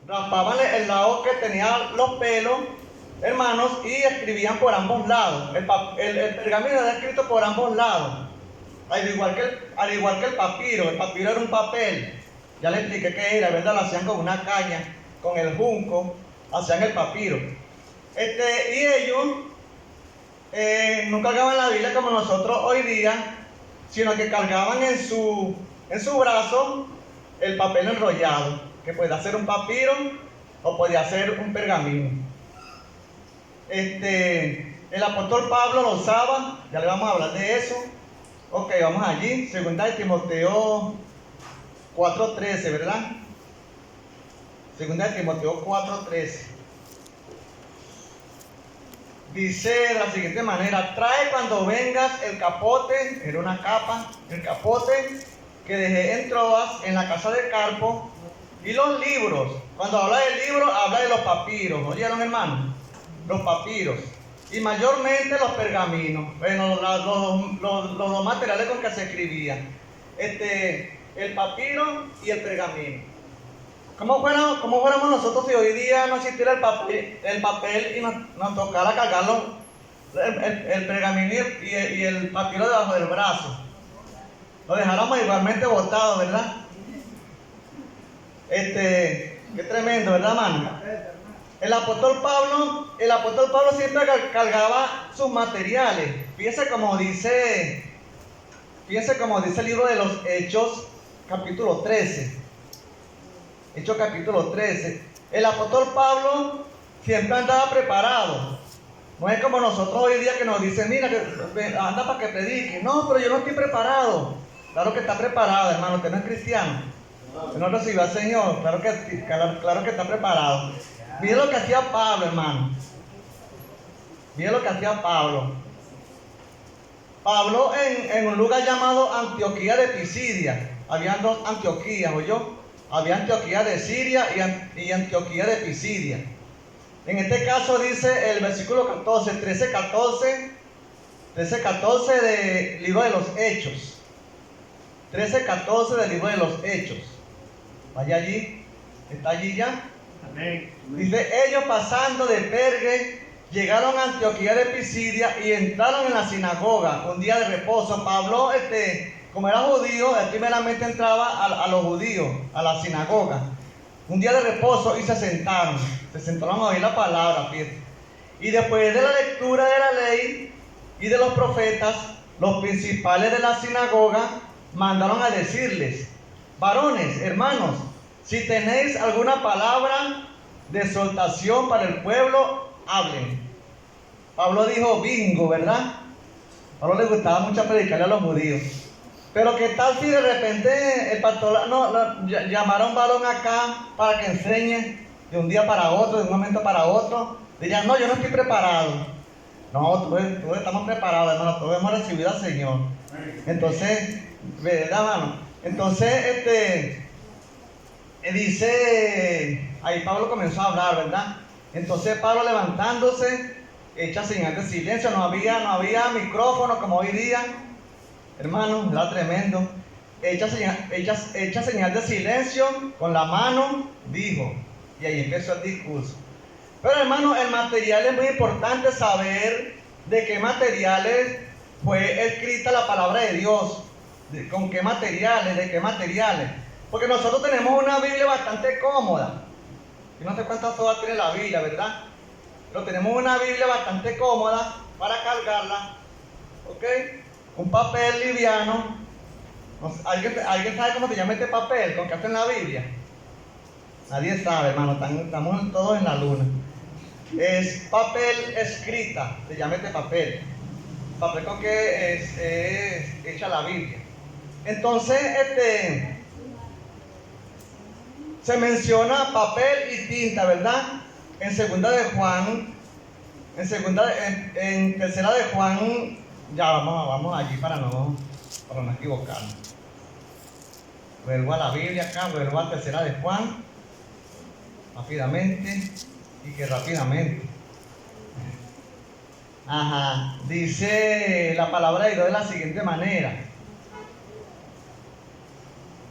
raspaban el lado que tenía los pelos, hermanos, y escribían por ambos lados. El pergamino era escrito por ambos lados, al igual que el papiro. El papiro era un papel, ya les expliqué qué era, ¿verdad? Lo hacían con una caña, con el junco, hacían el papiro. Y ellos no cargaban la Biblia como nosotros hoy día, sino que cargaban en su brazo el papel enrollado, que podía ser un papiro o podía ser un pergamino. El apóstol Pablo lo usaba, ya le vamos a hablar de eso. Ok, vamos allí, 2 Timoteo 4:13, ¿verdad? 2 Timoteo 4:13. Dice de la siguiente manera: trae cuando vengas el capote, era una capa, el capote que dejé en Troas, en la casa de Carpo, y los libros. Cuando habla de libros, habla de los papiros, ¿oyeron, hermanos? Los papiros, y mayormente los pergaminos, bueno, los dos materiales con que se escribía, el papiro y el pergamino. ¿Cómo fuéramos nosotros si hoy día no existiera el papel y nos tocara cargarlo, el pergamino y el papiro debajo del brazo? Lo dejáramos igualmente botado, ¿verdad? Qué tremendo, ¿verdad, hermano? El apóstol Pablo siempre cargaba sus materiales. Fíjense como dice el libro de los Hechos, capítulo 13. Hechos capítulo 13. El apóstol Pablo siempre andaba preparado. No es como nosotros hoy día que nos dicen, mira, anda para que predique. No, pero yo no estoy preparado. Claro que está preparado, hermano. Usted no es cristiano. Usted no recibió al Señor. Claro que está preparado. Miren lo que hacía Pablo, hermano. Miren lo que hacía Pablo. Pablo en un lugar llamado Antioquía de Pisidia. Habían dos Antioquías, ¿oyó? Había Antioquía de Siria y Antioquía de Pisidia. En este caso dice el versículo 14, 13:14 del libro de los Hechos. 13:14 del libro de los Hechos. Vaya allí, está allí ya. Amén. Dice: ellos pasando de Pergue llegaron a Antioquía de Pisidia y entraron en la sinagoga un día de reposo. Pablo, como era judío, él primeramente entraba a los judíos, a la sinagoga. Un día de reposo, y se sentaron a oír la palabra, fíjate. Y después de la lectura de la ley y de los profetas, los principales de la sinagoga mandaron a decirles: varones, hermanos, si tenéis alguna palabra de exhortación para el pueblo, hablen. Pablo dijo bingo, ¿verdad? A Pablo le gustaba mucho predicarle a los judíos. Pero ¿qué tal si de repente el pastor llamara a un varón acá para que enseñe de un día para otro, de un momento para otro? Dirían: no, yo no estoy preparado. No, todos estamos preparados, hermano, todos hemos recibido al Señor. Entonces, ¿verdad, hermano? Entonces, dice, ahí Pablo comenzó a hablar, ¿verdad? Entonces Pablo, levantándose, echa señal de silencio. No había micrófono como hoy día, hermano, era tremendo. Echa señal de silencio con la mano, dijo, y ahí empezó el discurso. Pero, hermano, el material es muy importante saber de qué materiales fue escrita la palabra de Dios, con qué materiales, de qué materiales. Porque nosotros tenemos una Biblia bastante cómoda. Yo no sé cuántas hojas tiene la Biblia, ¿verdad? Pero tenemos una Biblia bastante cómoda para cargarla. ¿Ok? Un papel liviano. ¿Alguien sabe cómo se llama este papel con que hacen la Biblia? Nadie sabe, hermano. Estamos todos en la luna. Es papel escrita, se llama este papel. Papel con que es hecha la Biblia. Entonces, se menciona papel y tinta, ¿verdad? En segunda de Juan, en tercera de Juan, ya vamos allí para no equivocarnos. Vuelvo a la Biblia acá, vuelvo a tercera de Juan, rápidamente, y que rápidamente. Dice la palabra de Dios de la siguiente manera.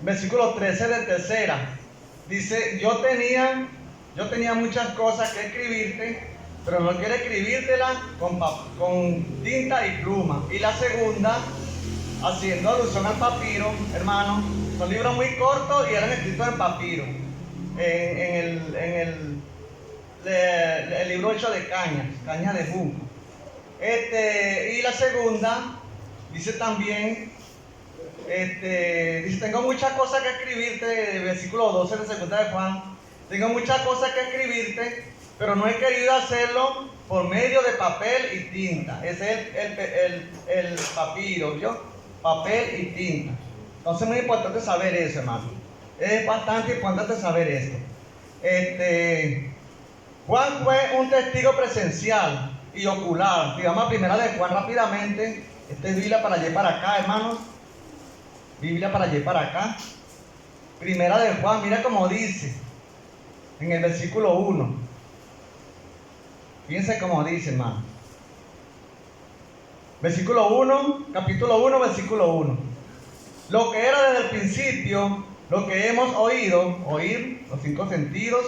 Versículo 13 de tercera. Dice: yo tenía yo tenía muchas cosas que escribirte, pero no quiero escribírtela con tinta y pluma. Y la segunda, haciendo alusión al papiro, hermano, son libros muy cortos y eran escritos en papiro, en el libro hecho de caña de junco. Y la segunda, dice también, dice, tengo muchas cosas que escribirte, versículo 12 de segunda de Juan, tengo muchas cosas que escribirte, pero no he querido hacerlo por medio de papel y tinta. Ese es el papiro, ¿yo? Papel y tinta. Entonces es muy importante saber eso, hermano. Es bastante importante saber esto. Juan fue un testigo presencial y ocular. Digamos a primera de Juan rápidamente. Esta es Biblia para allá y para acá, hermanos. Biblia para allá y para acá. Primera de Juan, mira cómo dice en el versículo 1. Fíjense cómo dice, hermano. Versículo 1, capítulo 1, versículo 1. Lo que era desde el principio, lo que hemos oído, oír, los 5 sentidos,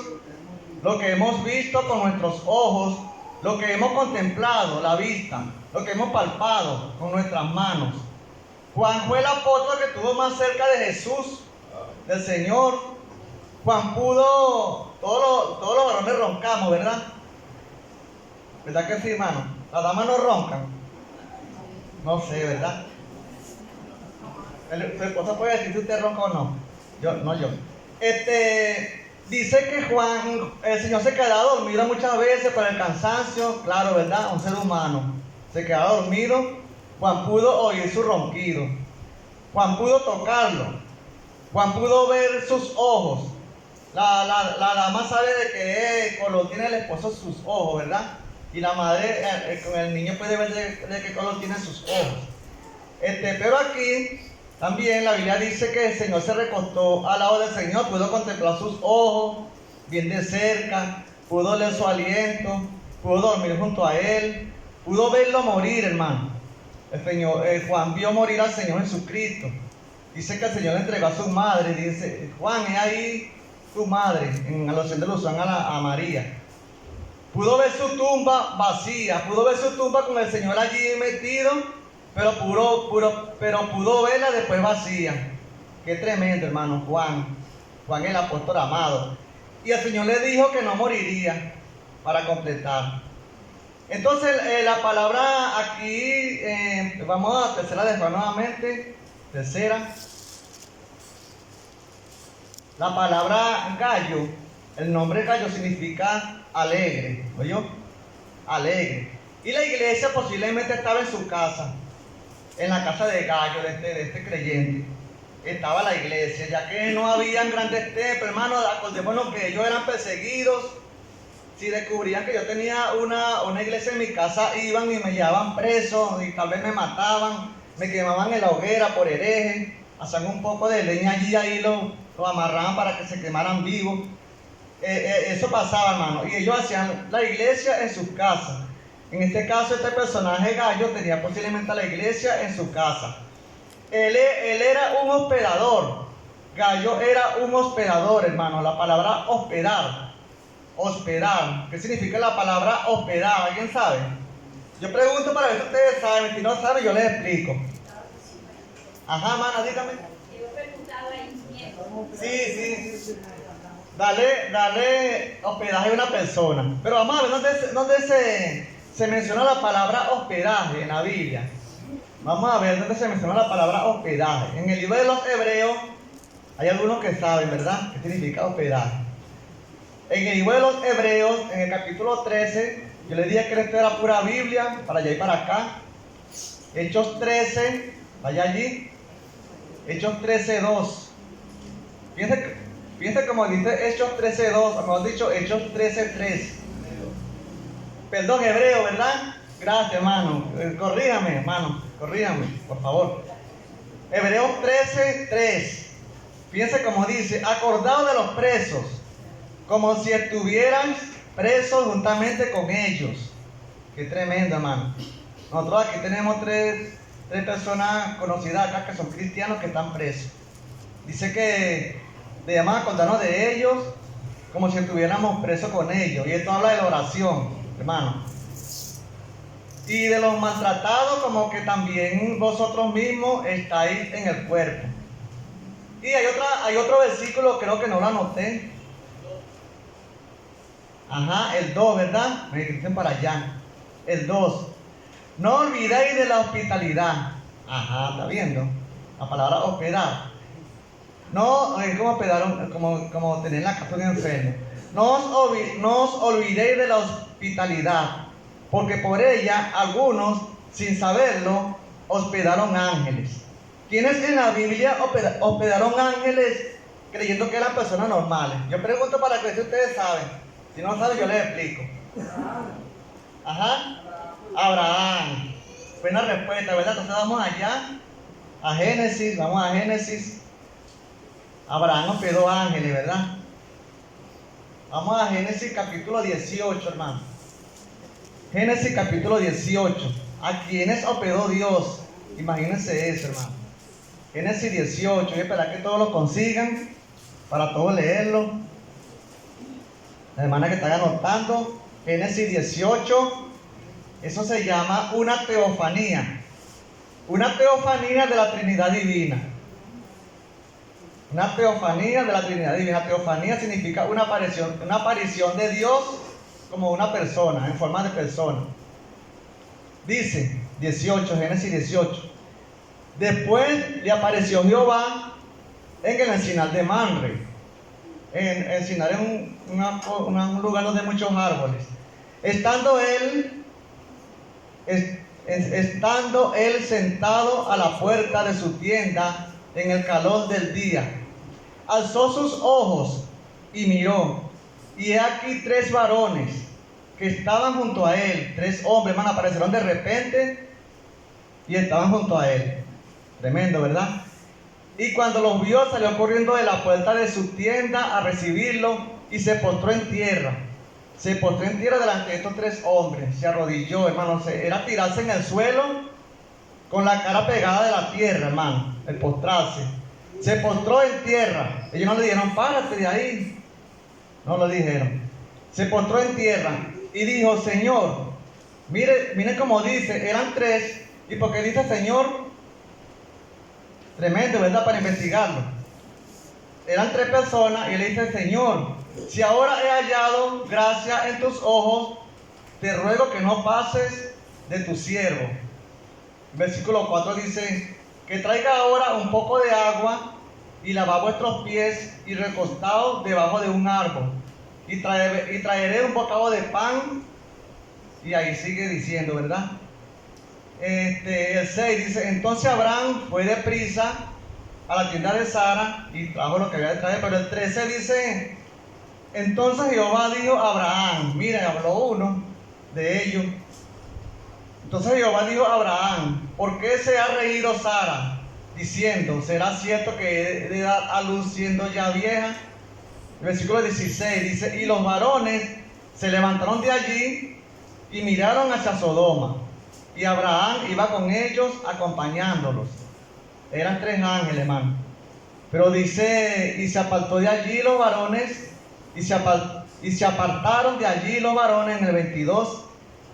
lo que hemos visto con nuestros ojos, lo que hemos contemplado, la vista, lo que hemos palpado con nuestras manos. Juan fue el apóstol que estuvo más cerca de Jesús, del Señor. Juan pudo, todos los varones roncamos, ¿verdad? ¿Verdad que sí, hermano? ¿Las damas no roncan? No sé, ¿verdad? Su esposa puede decir si usted ronca o no. Yo. Dice que Juan, el Señor se quedaba dormido muchas veces por el cansancio, claro, ¿verdad? Un ser humano. Se quedaba dormido. Juan pudo oír su ronquido. Juan pudo tocarlo. Juan pudo ver sus ojos. La dama sabe de qué color tiene el esposo sus ojos, ¿verdad? Y la madre con el niño puede ver de qué color tienen sus ojos. Pero aquí también la Biblia dice que el Señor se recostó al lado del Señor, pudo contemplar sus ojos bien de cerca, pudo leer su aliento, pudo dormir junto a él, pudo verlo morir, hermano. Juan vio morir al Señor Jesucristo. Dice que el Señor le entregó a su madre, dice, Juan, es ahí tu madre, en alusión de alusión a María. Pudo ver su tumba vacía, pudo ver su tumba con el Señor allí metido, pero pudo verla después vacía. Qué tremendo, hermano, Juan el apóstol amado. Y el Señor le dijo que no moriría, para completar. Entonces la palabra aquí, vamos a tercera de Juan nuevamente, tercera. La palabra gallo, el nombre gallo significa alegre, ¿oyó? Alegre. Y la iglesia posiblemente estaba en su casa, en la casa de Gallo, de este creyente. Estaba la iglesia, ya que no habían grandes templos, hermano. Acordémonos que ellos eran perseguidos. Si descubrían que yo tenía una iglesia en mi casa, iban y me llevaban preso, y tal vez me mataban, me quemaban en la hoguera por hereje, hacían un poco de leña allí, ahí lo amarraban para que se quemaran vivos. Eso pasaba, hermano, y ellos hacían la iglesia en sus casas. En este caso, este personaje Gallo tenía posiblemente la iglesia en su casa. Él era un hospedador. Gallo era un hospedador, hermano. La palabra hospedar. ¿Qué significa la palabra hospedar? ¿Alguien sabe? Yo pregunto para ver si ustedes saben. Si no saben, yo les explico. Ajá, hermano, dígame. Sí. Dale hospedaje a una persona. Pero vamos a ver dónde se menciona la palabra hospedaje en la Biblia. Vamos a ver dónde se menciona la palabra hospedaje. En el libro de los Hebreos, hay algunos que saben, ¿verdad?, qué significa hospedaje. En el libro de los Hebreos, en el capítulo 13, yo les dije que esto era pura Biblia, para allá y para acá. Hechos 13, vaya allí. Hechos 13:2. Fíjense como dice Hechos 13:2, o mejor dicho, Hechos 13:3. Perdón, hebreo, ¿verdad? Gracias, hermano. Corríjame, hermano. Corríjame, por favor. Hebreos 13:3. Fíjense como dice: acordaos de los presos, como si estuvieran presos juntamente con ellos. Qué tremendo, hermano. Nosotros aquí tenemos tres personas conocidas acá que son cristianos que están presos. Dice que debemos acordarnos de ellos como si estuviéramos presos con ellos. Y esto habla de la oración, hermano. Y de los maltratados, como que también vosotros mismos estáis en el cuerpo. Y hay otro versículo, creo que no lo anoté. El 2, ¿verdad? Me dicen para allá. El 2. No olvidéis de la hospitalidad. ¿Está viendo? La palabra hospedar. No, es como hospedar, como tener la casa de un enfermo. No os olvidéis de la hospitalidad, porque por ella algunos, sin saberlo, hospedaron ángeles. ¿Quiénes en la Biblia hospedaron ángeles creyendo que eran personas normales? Yo pregunto para que si ustedes saben. Si no saben, yo les explico. Abraham. Buena respuesta, ¿verdad? Entonces vamos allá a Génesis, vamos a Génesis. Abraham hospedó ángeles, ¿verdad? Vamos a Génesis capítulo 18, hermano. Génesis capítulo 18. ¿A quiénes hospedó Dios? Imagínense eso, hermano. Génesis 18. Voy a esperar que todos lo consigan para todos leerlo. La hermana que está anotando. Génesis 18. Eso se llama una teofanía. Una teofanía de la Trinidad Divina. Una teofanía de la Trinidad Divina. Teofanía significa una aparición de Dios como una persona, en forma de persona. Dice 18, Génesis 18. Después le apareció Jehová en el encinar de Mamre. En encinar es un lugar donde hay muchos árboles. Estando él sentado a la puerta de su tienda en el calor del día, alzó sus ojos y miró, y he aquí 3 varones que estaban junto a él. 3 hombres, hermano, aparecieron de repente y estaban junto a él. Tremendo, ¿verdad? Y cuando los vio, salió corriendo de la puerta de su tienda a recibirlo y se postró en tierra. Se postró en tierra delante de estos 3 hombres. Se arrodilló, hermano. Era tirarse en el suelo con la cara pegada de la tierra, hermano. El postrarse. Se postró en tierra. Ellos no le dijeron, párate de ahí. No lo dijeron. Se postró en tierra y dijo, Señor, mire como dice, eran 3. ¿Y por qué dice Señor? Tremendo, ¿verdad? Para investigarlo. Eran 3 personas y él dice, Señor, si ahora he hallado gracia en tus ojos, te ruego que no pases de tu siervo. Versículo 4 dice, que traiga ahora un poco de agua y lavad vuestros pies y recostaos debajo de un árbol y traeré un bocado de pan. Y ahí sigue diciendo, ¿verdad? El 6 dice, entonces Abraham fue deprisa a la tienda de Sara y trajo lo que había de traer. Pero el 13 dice, entonces Jehová dijo a Abraham, miren, habló uno de ellos. Entonces Jehová dijo a Abraham, ¿por qué se ha reído Sara? Diciendo, ¿será cierto que he de dar a luz siendo ya vieja? El versículo 16 dice, y los varones se levantaron de allí y miraron hacia Sodoma. Y Abraham iba con ellos acompañándolos. Eran 3 ángeles, hermano. Pero dice, y se apartó de allí los varones, y se apartaron de allí los varones en el 22,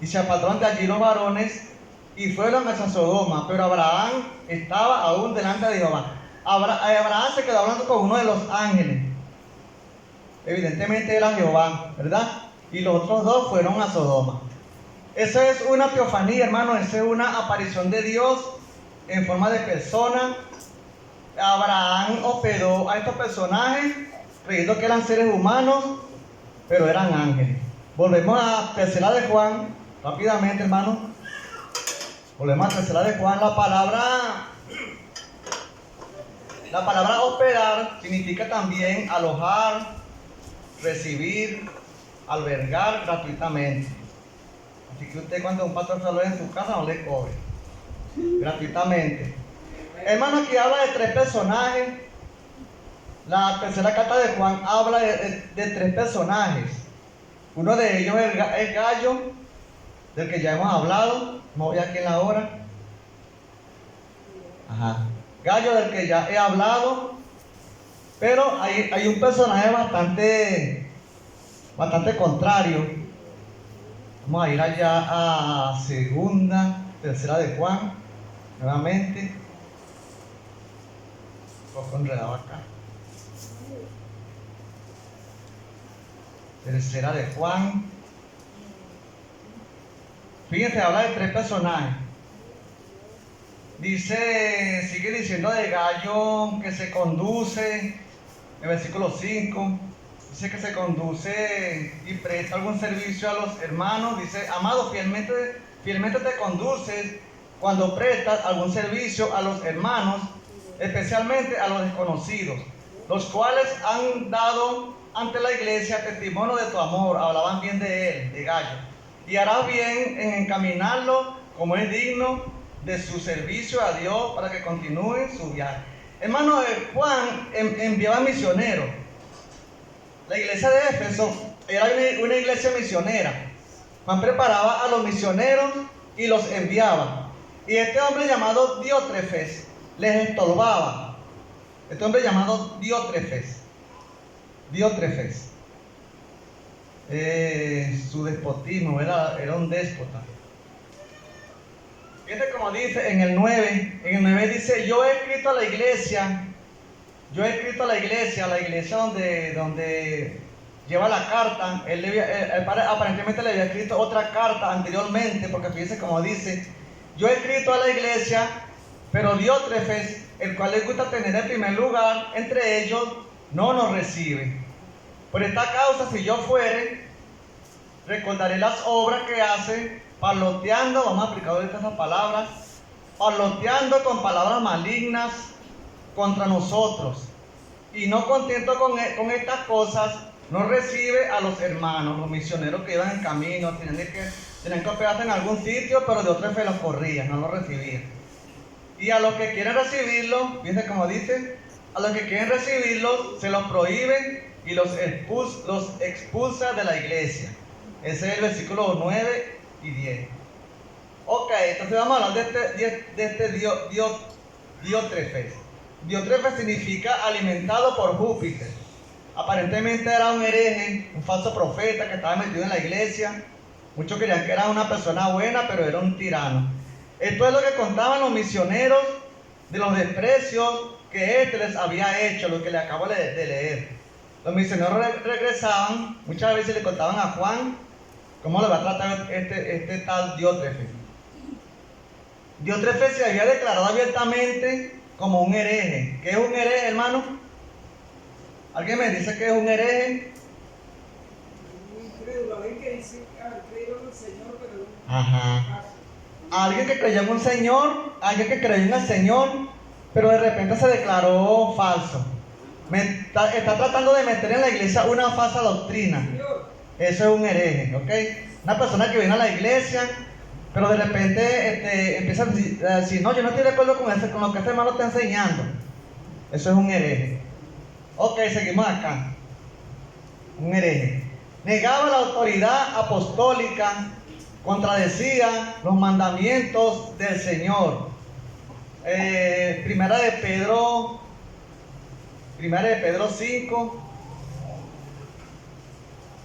y se apartaron de allí los varones, y fueron hacia Sodoma. Pero Abraham estaba aún delante de Jehová. Abraham se quedó hablando con uno de los ángeles. Evidentemente era Jehová, ¿verdad? Y los otros 2 fueron a Sodoma. Esa es una teofanía, hermano. Esa es una aparición de Dios en forma de persona. Abraham hospedó a estos personajes creyendo que eran seres humanos, pero eran ángeles. Volvemos a Tercera de Juan, rápidamente, hermano. Volvemos a Tercera de Juan. La palabra hospedar significa también alojar, recibir, albergar gratuitamente. Así que usted, cuando un pastor se aloja en su casa, no le cobre gratuitamente. Hermano, aquí habla de 3 personajes. La tercera carta de Juan habla de 3 personajes. Uno de ellos es Gallo, del que ya hemos hablado. No voy aquí en la hora. Gallo, del que ya he hablado. Pero hay un personaje bastante bastante contrario. Vamos a ir allá a segunda, tercera de Juan, nuevamente. Un poco enredado acá. Tercera de Juan. Fíjense, habla de 3 personajes. Dice, sigue diciendo de Gallo que se conduce, en el versículo 5, dice que se conduce y presta algún servicio a los hermanos. Dice, amado, fielmente te conduces cuando prestas algún servicio a los hermanos, especialmente a los desconocidos, los cuales han dado ante la iglesia testimonio de tu amor. Hablaban bien de él, de Gallo, y harás bien en encaminarlo como es digno de su servicio a Dios para que continúe su viaje. Hermano, Juan enviaba misioneros. La iglesia de Éfeso era una iglesia misionera. Juan preparaba a los misioneros y los enviaba. Y este hombre llamado Diótrefes les estorbaba. Este hombre llamado Diótrefes. Su despotismo, era un déspota. Fíjate como dice en el 9 dice, yo he escrito a la iglesia donde lleva la carta. Él aparentemente le había escrito otra carta anteriormente, porque fíjese como dice, yo he escrito a la iglesia, pero Diótrefes, el cual les gusta tener el primer lugar entre ellos, no nos recibe. Por esta causa, si yo fuere, recordaré las obras que hace, parloteando, vamos a aplicar ahorita esas palabras, parloteando con palabras malignas contra nosotros. Y no contento con estas cosas, no recibe a los hermanos, los misioneros que iban en camino, tenían que hospedarse en algún sitio, pero de otra fe los corría, no los recibía. Y a los que quieren recibirlo, fíjense como dice, a los que quieren recibirlo, se los prohíbe y los expulsa de la iglesia. Ese es el versículo 9 y 10. Ok, entonces vamos a hablar de este Diótrefes. Diótrefes significa alimentado por Júpiter. Aparentemente era un hereje, un falso profeta que estaba metido en la iglesia. Muchos creían que era una persona buena, pero era un tirano. Esto es lo que contaban los misioneros de los desprecios que éste les había hecho, lo que le acabo de leer. Los misioneros regresaban, muchas veces le contaban a Juan cómo le va a tratar este tal Diótrefes. Diótrefes se había declarado abiertamente como un hereje. ¿Qué es un hereje, hermano? ¿Alguien me dice que es un hereje? Un incrédulo, alguien que dice que ha creído en el Señor, pero Ajá. Alguien que creyó en un Señor, alguien que creyó en el Señor, pero de repente se declaró falso. Está tratando de meter en la iglesia una falsa doctrina. Eso es un hereje, ¿ok? Una persona que viene a la iglesia, pero de repente empieza a decir, no, yo no estoy de acuerdo con lo que este hermano está enseñando. Eso es un hereje. Ok, seguimos acá. Un hereje. Negaba la autoridad apostólica, contradecía los mandamientos del Señor. Primera de Pedro 5.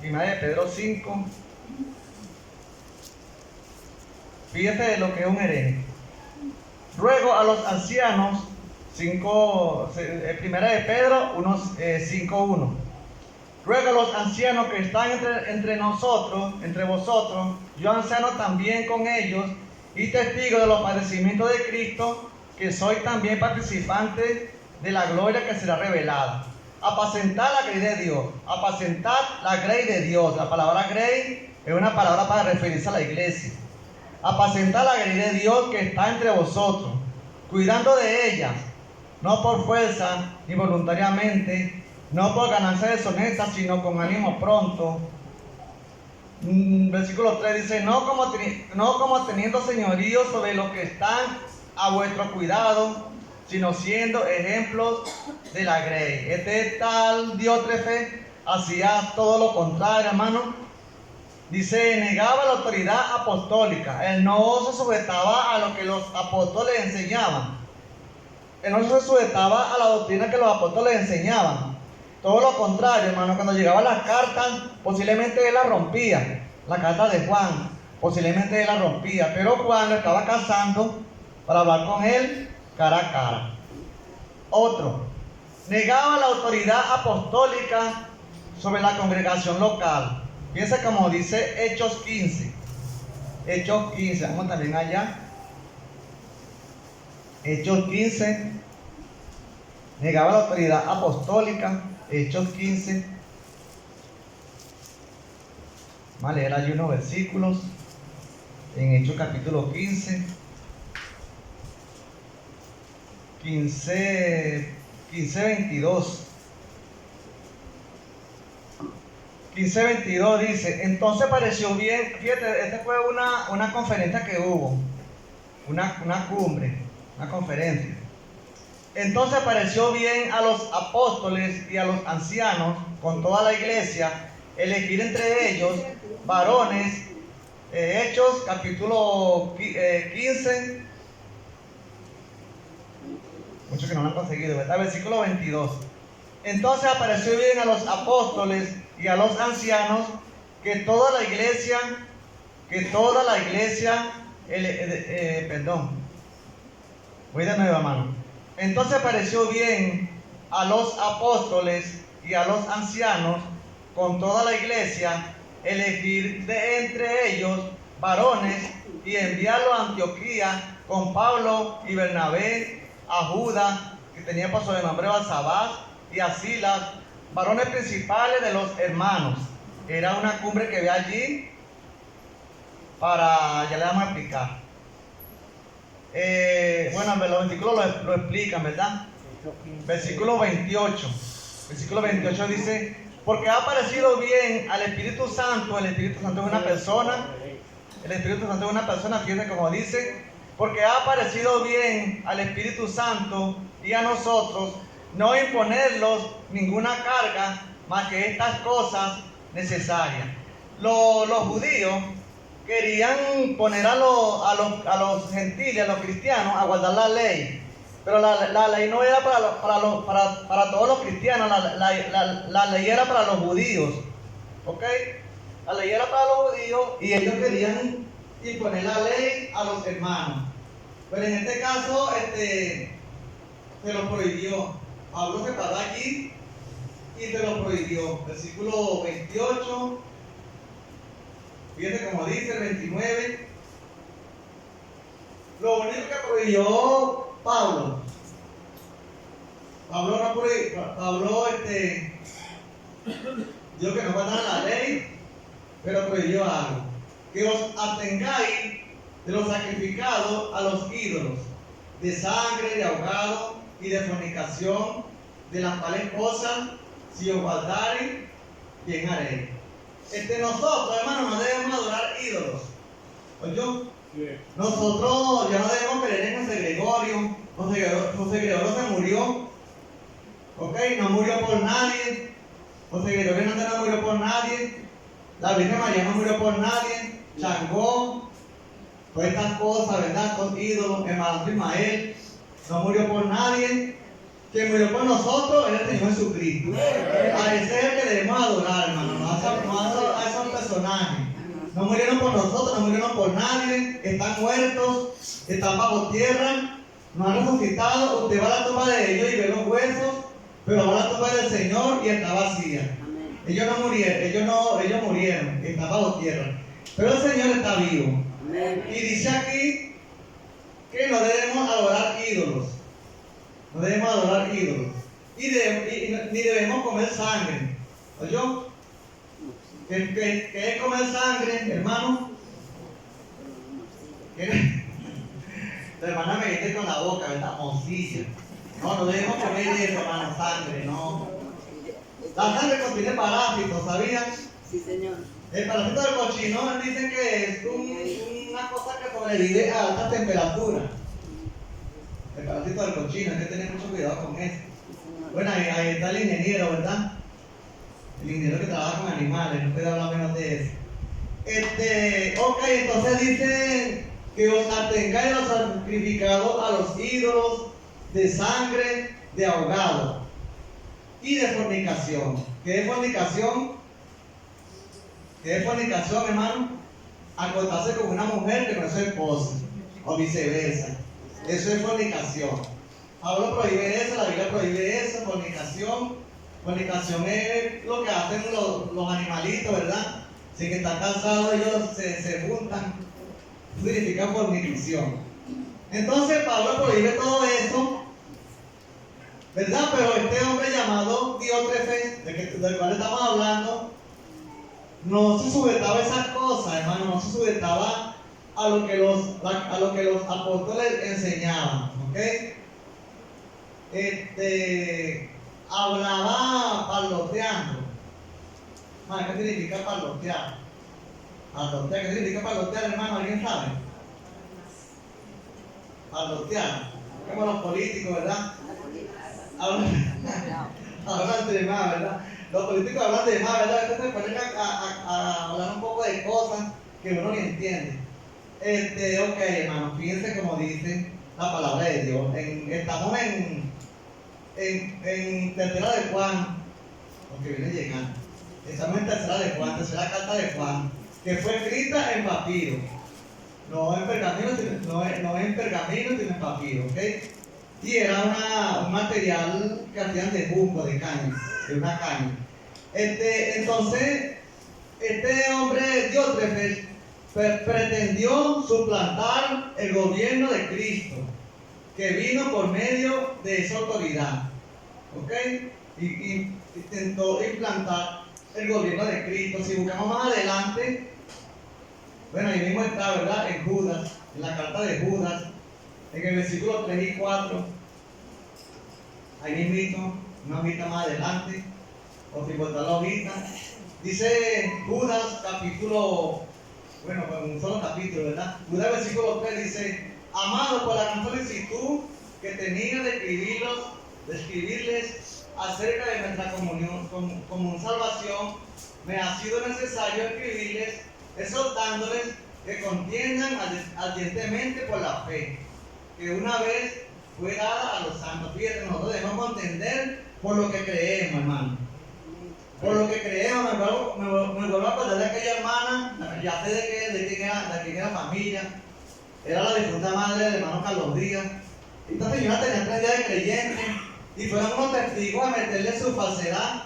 Primera de Pedro 5. Fíjese de lo que es un hereje. Ruego a los ancianos, Primera de Pedro 5:1. Ruego a los ancianos que están entre nosotros, entre vosotros, yo anciano también con ellos, y testigo de los padecimientos de Cristo, que soy también participante de la gloria que será revelada. Apacentar la grey de Dios. Apacentar la grey de Dios. La palabra grey es una palabra para referirse a la iglesia. Apacentar la grey de Dios que está entre vosotros, cuidando de ellas, no por fuerza ni voluntariamente, no por ganancia deshonesta, sino con ánimo pronto. Versículo 3 dice, no como teniendo señorío sobre los que están a vuestro cuidado, sino siendo ejemplos de la grey. Este tal Diótrefes hacía todo lo contrario, hermano. Dice, negaba la autoridad apostólica. Él no se sujetaba a lo que los apóstoles enseñaban. Él no se sujetaba a la doctrina que los apóstoles enseñaban. Todo lo contrario, hermano, cuando llegaban las cartas, posiblemente él las rompía. La carta de Juan, posiblemente él la rompía. Pero Juan lo estaba cazando para hablar con él cara a cara. Otro, negaba la autoridad apostólica sobre la congregación local. Piensa como dice Hechos 15. Hechos 15, vamos también allá. Hechos 15. Negaba la autoridad apostólica. Hechos 15. Vamos a leer allí unos versículos. En Hechos capítulo 15. 22. 15:22 dice: entonces pareció bien, fíjate, esta fue una conferencia que hubo, una cumbre, una conferencia. Entonces pareció bien a los apóstoles y a los ancianos con toda la iglesia elegir entre ellos varones, Hechos capítulo 15, muchos que no lo han conseguido, ¿verdad? Versículo 22. Entonces apareció bien a los apóstoles y a los ancianos que toda la iglesia, voy de nuevo, hermano. Entonces pareció bien a los apóstoles y a los ancianos con toda la iglesia elegir de entre ellos varones y enviarlo a Antioquía con Pablo y Bernabé, a Judas, que tenía por sobrenombre Barsabás, y a Silas, varones principales de los hermanos. Era una cumbre que había allí ya le vamos a explicar. Bueno, los versículos lo explican, ¿verdad? Versículo 28. Versículo 28 dice: porque ha parecido bien al Espíritu Santo. El Espíritu Santo es una persona. El Espíritu Santo es una persona, fíjense como dice: porque ha parecido bien al Espíritu Santo y a nosotros no imponerlos ninguna carga más que estas cosas necesarias. Los judíos querían poner a los gentiles, a los cristianos, a guardar la ley. Pero la ley no era para todos los cristianos, la ley era para los judíos. ¿Ok? La ley era para los judíos y ellos querían imponer la ley a los hermanos. Pero en este caso, se lo prohibió. Pablo se paró allí y se lo prohibió. Versículo 28. Fíjense como dice el 29. Lo único que prohibió Pablo dijo que no guardaran la ley, pero prohibió algo: que os abstengáis de los sacrificados a los ídolos, de sangre, de ahogado y de fornicación, de las cuales cosas, si os guardareis, bien haréis. Nosotros, hermanos, no debemos adorar ídolos. ¿Oyó? Nosotros ya no debemos creer en José Gregorio. José Gregorio se murió. ¿Ok? No murió por nadie. José Gregorio no murió por nadie. La Virgen María no murió por nadie. Changó, todas estas cosas, ¿verdad? Con ídolos, hermano Ismael, no murió por nadie. Quien murió por nosotros es el Señor Jesucristo. A ese es el que debemos adorar, hermano, no a esos personajes. No murieron por nosotros, no murieron por nadie, están muertos, están bajo tierra, no han resucitado. Usted va a la tumba de ellos y ve los huesos, pero va a la tumba del Señor y está vacía. Ellos no murieron, ellos murieron, están bajo tierra. Pero el Señor está vivo. Y dice aquí que no debemos adorar ídolos. No debemos adorar ídolos. Ni debemos comer sangre. ¿Oyó? ¿Qué es comer sangre, hermano? La hermana me dice con la boca, ¿verdad? Moncilla. No debemos comer eso, hermano, sangre, no. La sangre contiene parásitos, ¿sabías? Sí, señor. El parásito del cochino dicen que es una cosa que sobrevive a alta temperatura. El parásito del cochino, hay que tener mucho cuidado con eso. Bueno, ahí está el ingeniero, ¿verdad? El ingeniero que trabaja con animales, no puede hablar menos de eso. Ok, entonces dice que os atengáis a los sacrificados a los ídolos, de sangre, de ahogado. y de fornicación. ¿Qué es fornicación? ¿Qué es fornicación, hermano? Acostarse con una mujer que no es su esposa, o viceversa. Eso es fornicación. Pablo prohíbe eso, la Biblia prohíbe eso, fornicación. Fornicación es lo que hacen los animalitos, ¿verdad? Si que están cansados, ellos se juntan. Significa fornicación. Entonces Pablo prohíbe todo eso, ¿verdad? Pero este hombre llamado Diótrefes, del cual estamos hablando, no se sujetaba a esas cosas, hermano, no se sujetaba a lo que los apóstoles enseñaban, ¿ok? Hablaba parloteando. ¿Qué significa parlotear? Parlotear, ¿qué significa parlotear, hermano? ¿Alguien sabe? Parlotear, como los políticos, ¿verdad? Hablan de más, ¿verdad? Los políticos hablan de más, ¿verdad? Entonces se ponen a hablar un poco de cosas que uno no entiende. Ok, hermano, fíjense como dice la palabra de Dios. Estamos en tercera de Juan, porque viene llegando. Estamos en tercera carta de Juan, que fue escrita en papiro. No en pergamino, sino en papiro, ¿ok? Y era un material que hacían de junco, de caña, de una caña. Entonces, este hombre Diótrefes pretendió suplantar el gobierno de Cristo, que vino por medio de esa autoridad, ¿ok? Y intentó implantar el gobierno de Cristo. Si buscamos más adelante, bueno, ahí mismo está, ¿verdad? En Judas, en la carta de Judas, en el versículo 3 y 4, ahí mismo, una hojita más adelante, o si botar la hojita, dice Judas, capítulo, bueno, pues un solo capítulo, ¿verdad? Judas, versículo 3 dice: amado, por la gran solicitud que tenía de escribirles acerca de nuestra común salvación, me ha sido necesario escribirles, exhortándoles que contiendan ardientemente por la fe, que una vez fue dada a los santos. Fíjate, nosotros debemos contender por lo que creemos, hermano. Por lo que creemos. Me vuelvo a acordar de aquella hermana, ya sé de quién era familia. Era la difunta madre del hermano Carlos Díaz. Esta señora tenía 3 días de creyente y fueron unos testigos a meterle su falsedad.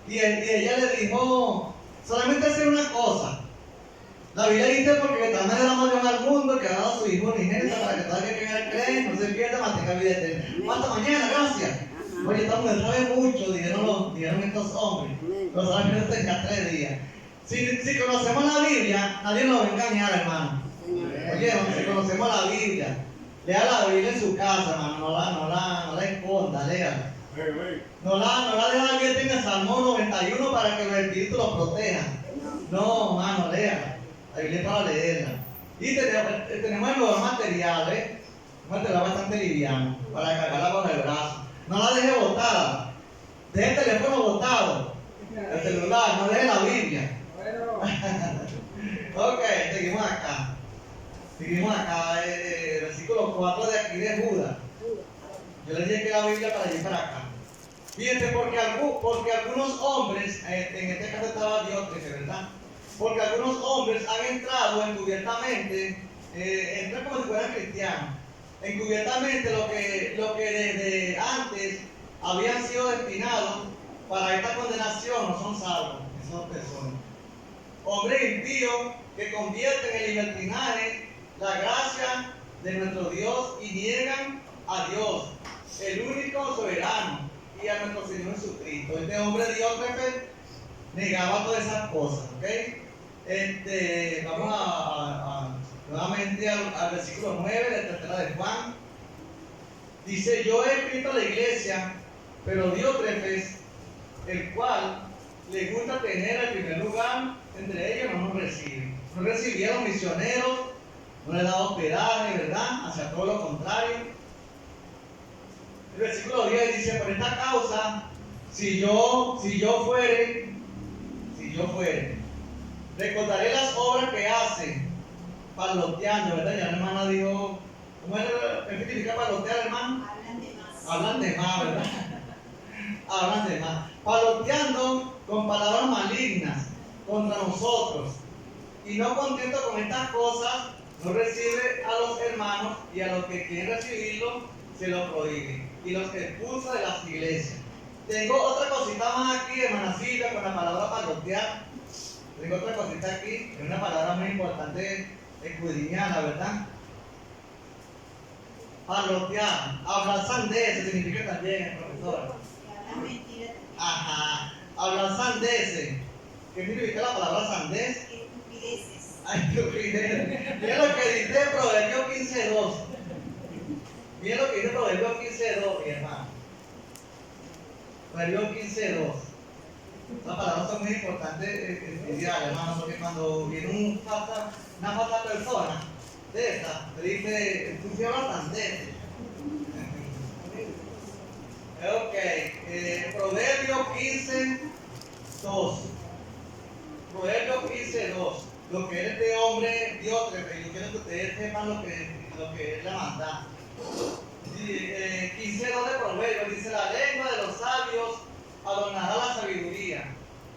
Y ella le dijo: solamente hacer una cosa. La Biblia dice: porque de tal manera amó Dios al mundo que ha dado a su Hijo unigénito para que todo aquel que en él cree no se pierda, mas tenga vida eterna. Hasta mañana, gracias. Oye, esta mujer sabe mucho, dijeron estos hombres. Los hombres tenían 3 días. Si conocemos la Biblia, nadie nos va a engañar, hermano. Oye, si conocemos la Biblia, lea la Biblia en su casa, hermano, no la esconda, léala. No la deja abierta en el Salmo 91 para que el Espíritu lo proteja. No, hermano, léala. La Biblia es para leerla. Y tenemos el nuevo material, un material bastante liviano, para cargarla con el brazo. No la deje botada. Deje el teléfono botado, el celular, no deje la Biblia. Ok, seguimos acá. Versículo 4 de aquí de Judas. Yo le dije que la Biblia para allí para acá. Fíjense, porque algunos hombres, en este caso estaba Diótrefes, ¿verdad? Porque algunos hombres han entrado encubiertamente, entran como si fueran cristianos, encubiertamente lo que desde antes habían sido destinados para esta condenación, no son salvos, esas personas. Hombres impíos que convierten en libertinaje la gracia de nuestro Dios y niegan a Dios, el único soberano, y a nuestro Señor Jesucristo. Este hombre Diótrefes negaba todas esas cosas, ¿ok? Vamos nuevamente al versículo 9 de tercera de Juan. Dice: yo he escrito a la iglesia, pero Diótrefes, el cual le gusta tener el primer lugar entre ellos, no nos recibe. No recibía a los misioneros, no le daba hospedaje, ¿verdad? Hacia todo lo contrario. El versículo 10 dice: por esta causa, si yo fuere, recordaré las obras que hacen, parloteando, ¿verdad? Ya la hermana dijo, ¿cómo es? ¿Qué significa parlotear, hermano? Hablan de más, ¿verdad? Hablan de más. Paloteando con palabras malignas contra nosotros. Y no contento con estas cosas, no recibe a los hermanos y a los que quieren recibirlo, se lo prohíbe. Y los que expulsa de las iglesias. Tengo otra cosita más aquí, hermanacita, con la palabra palotear. Tengo otra cosita aquí, es una palabra muy importante, escudriñada, ¿verdad? Palotear, hablar sandeces, significa también, profesor. Ajá, hablar sandeces. ¿Qué significa la palabra sandez? Estupideces. Ay, estupidez. Mira lo que dice Proverbios 15:2. Mira lo que dice Proverbios 15:2, mi hermano. Proverbios 15:2. Las palabras son muy importantes estudiar, hermano, porque cuando viene una falsa persona de esta, te dice, tú sí hablas sandez. Ok, Proverbios 15:2. Proverbios 15:2. Lo que es este hombre diótrefe, yo quiero que ustedes sepan lo que es la maldad. 15:2 de Proverbios dice: la lengua de los sabios adornará la sabiduría,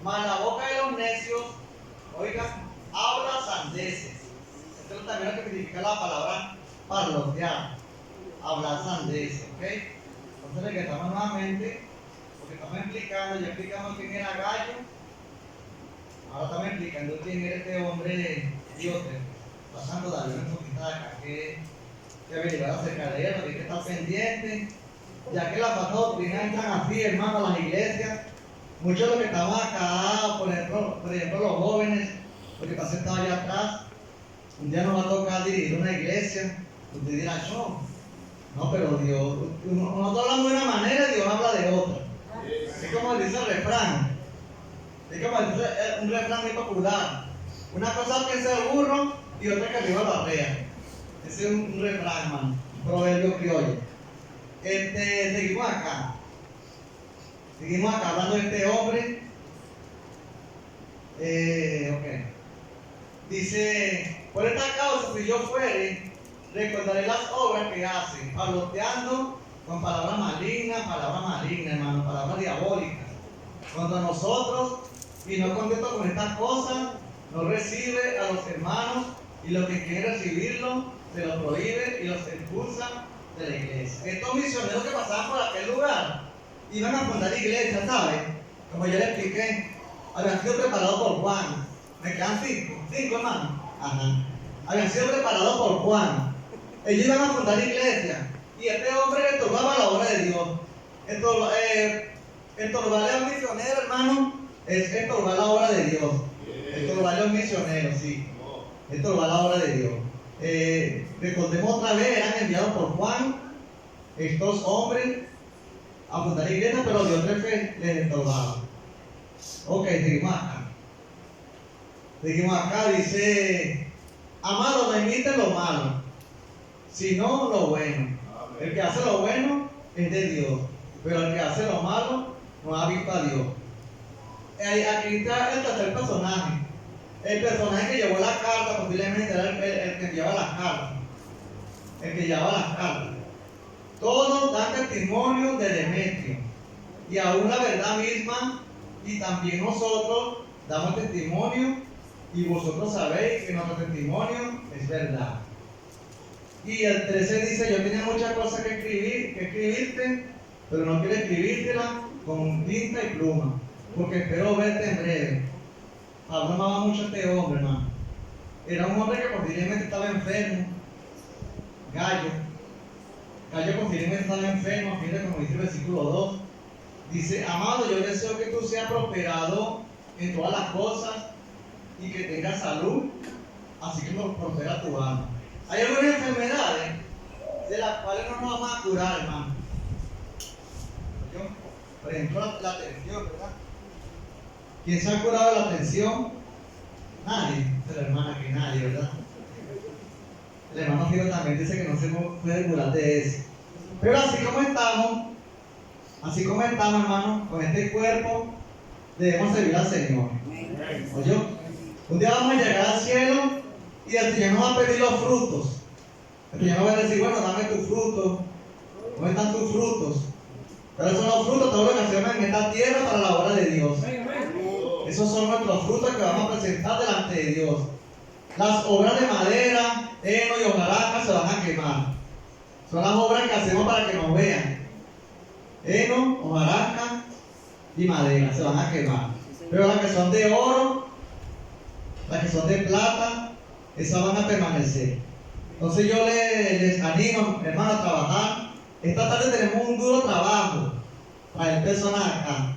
mas la boca de los necios, oiga, habla sandeces. Esto es también lo que significa la palabra parlotear, hablar sandeces, ¿ok? Entonces regresamos nuevamente, porque estamos explicando, ya explicamos quién era Gallo, ahora estamos explicando quién era este hombre Diótrefes, pasando darle una poquita de acá que averiguar acerca de él, porque hay que estar pendiente, ya que las falsas doctrinas entran así, hermano, a las iglesias. Muchos de los que estamos acá, por ejemplo los jóvenes, porque pasé estaba allá atrás, un día nos va a tocar dirigir una iglesia, usted dirá, yo, no, pero Dios, nosotros hablamos de una manera y Dios habla de otra. Es como dice el refrán, es como dice un refrán muy popular, una cosa piensa el burro y otra que arriba la rea. Ese es un refrán, hermano, un proverbio criollo. Seguimos acá hablando de este hombre. Ok. Dice: por esta causa, si yo fuere, recordaré las obras que hace, paloteando con palabras malignas, hermano, palabras diabólicas contra nosotros, y no contento con estas cosas, no recibe a los hermanos, y los que quieren recibirlo, se lo prohíbe y los expulsa de la iglesia. Estos misioneros que pasaban por aquel lugar iban a fundar iglesias, ¿sabes? Como yo les expliqué, habían sido preparados por Juan. Me quedan cinco hermanos. Ajá. Habían sido preparados por Juan. Ellos iban a fundar iglesias y este hombre estorbaba la obra de Dios. Estorbarle a un misionero, hermano, es estorbar la obra de Dios. Estorbarle a un misionero, sí. Estorbar la obra de Dios. Recordemos otra vez, eran enviados por Juan, estos hombres, a fundar iglesias, pero Diótrefes les estorbaba. Ok, seguimos acá. Dice: amado, no imiten lo malo, sino lo bueno. El que hace lo bueno es de Dios, pero el que hace lo malo no ha visto a Dios. Aquí está el tercer personaje. El personaje que llevó la carta posiblemente era el que llevaba las cartas. El que llevaba las cartas. Todos dan testimonio de Demetrio, y aún la verdad misma, y también nosotros damos testimonio, y vosotros sabéis que nuestro testimonio es verdad. Y el 13 dice: yo tenía muchas cosas que escribirte, pero no quiero escribírtela con tinta y pluma, porque espero verte en breve. Pablo amaba mucho a este hombre, hermano. Era un hombre que posiblemente estaba enfermo. Gallo posiblemente estaba enfermo, fíjate como dice el versículo 2. Dice: amado, yo deseo que tú seas prosperado en todas las cosas y que tengas salud, así que prospera tu alma. Hay algunas enfermedades de las cuales no nos vamos a curar, hermano. Por ejemplo, la tensión, ¿verdad? ¿Quién se ha curado de la tensión? Nadie. Pero hermana, que nadie, ¿verdad? El hermano Fido también dice que no se puede curar de eso. Pero así como estamos, hermano, con este cuerpo, debemos servir al Señor. ¿Oye? Un día vamos a llegar al cielo y el Señor nos va a pedir los frutos. El Señor nos va a decir: bueno, dame tus frutos. ¿Dónde están tus frutos? Pero esos son los frutos, todo lo que hacemos en esta tierra para la obra de Dios. Esos son nuestros frutos que vamos a presentar delante de Dios. Las obras de madera, heno y hojarasca se van a quemar. Son las obras que hacemos para que nos vean. Heno, hojarasca y madera se van a quemar. Pero las que son de oro, las que son de plata, esas van a permanecer. Entonces yo les animo, hermano, a trabajar. Esta tarde tenemos un duro trabajo para el personal acá.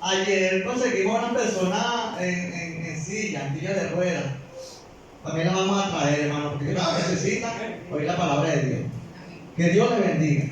Ayer conseguimos una persona en silla de ruedas. También la vamos a traer, hermano, porque ellos necesitan oír la palabra de Dios. Que Dios le bendiga.